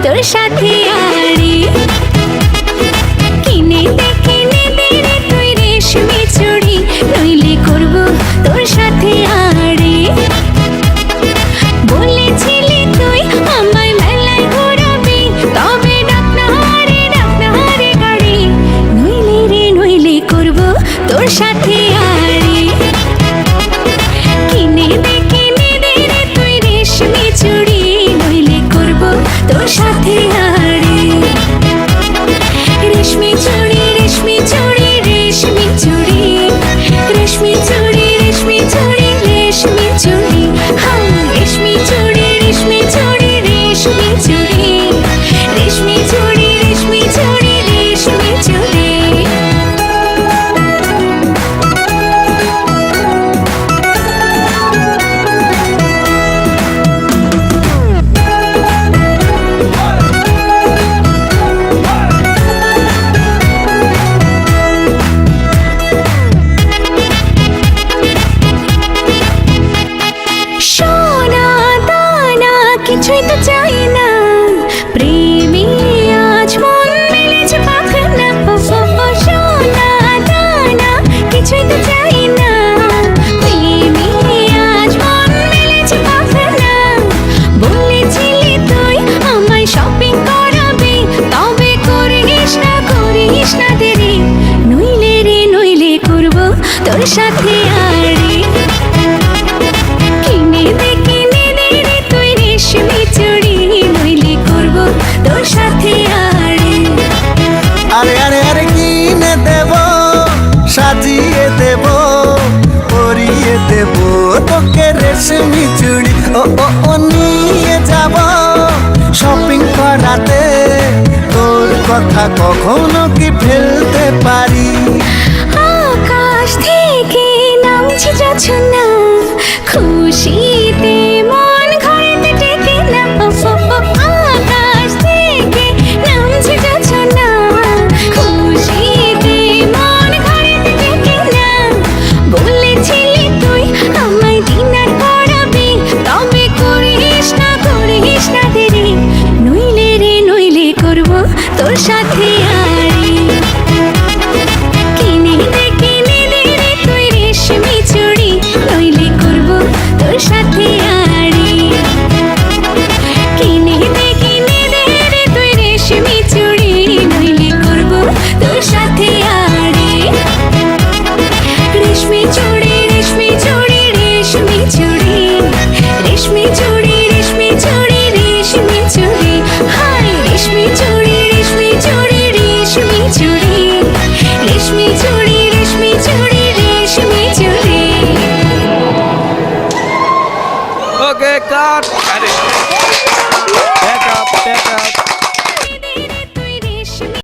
তোর সাথে আড়ি কিনে দে রে তুই রেশমি চুড়ি নইলে করব তোর সাথে আড়ি বলেছিলি তুই আমায় মেলায় ঘোরাবি তবে ডাক না রে গাড়ি নইলে করব তোর সাথে আড়ি কিনে দে রে তুই রেশমি চুড়ি নইলে করব তোর সাথে আড়ি রেশমি চুড়ি রেশমি চুড়ি রেশমি চুড়ি রেশমি চুড়ি রেশমি চুড়ি রেশমি চুড়ি হ্যাঁ রেশমি চুড়ি রেশমি চুড়ি রেশমি চুড়ি রেশমি চুড়ি রেশমি চুড়ি রেশমি চুড়ি কিছুই তো চাই না প্রেমী আজ মন মেলেছে পাখানা সোনা দানা কিছুই তো চাই না প্রেমী আজ মন মেলেছে পাখানা বলেছিলি তুই আমায় শপিং করাবি তবে করিস না দেরি নইলে করব তোর সাথে আড়ি কিনে দে রে তুই রেশমি চুড়ি নইলে করব তোর সাথে আড়ি আরে কিনে দেব সাজিয়ে দেব পরিয়ে দেব তোকে রেশমি চুড়ি ও নিয়ে যাব শপিং করাতে তোর কথা কখনো কি ফেলতে পারি আকাশ থেকে নামছে জোছনা খুশিতে মন ঘরেতে টেকে না আকাশ থেকে নামছে জোছনা খুশিতে মন ঘরেতে টেকে না বলেছিলি তুই আমায় ডিনার করাবি তবে করিস না দেরি নইলে করব তোর সাথে আড়ি কিনে দে রে তুই রেশমি চুড়ি নইলে করব তোর সাথে আড়ি কিনে দে রে তুই রেশমি চুড়ি নইলে করব তোর সাথে আড়ি রেশমি চুড়ি রেশমি চুড়ি রেশমি চুড়ি রেশমি চুড়ি রেশমি চুড়ি রেশমি চুড়ি হাই রেশমি চুড়ি রেশমি চুড়ি রেশমি চুড়ি রেশমি চুড়ি রেশমি চুড়ি রেশমি চুড়ি ওকে কাট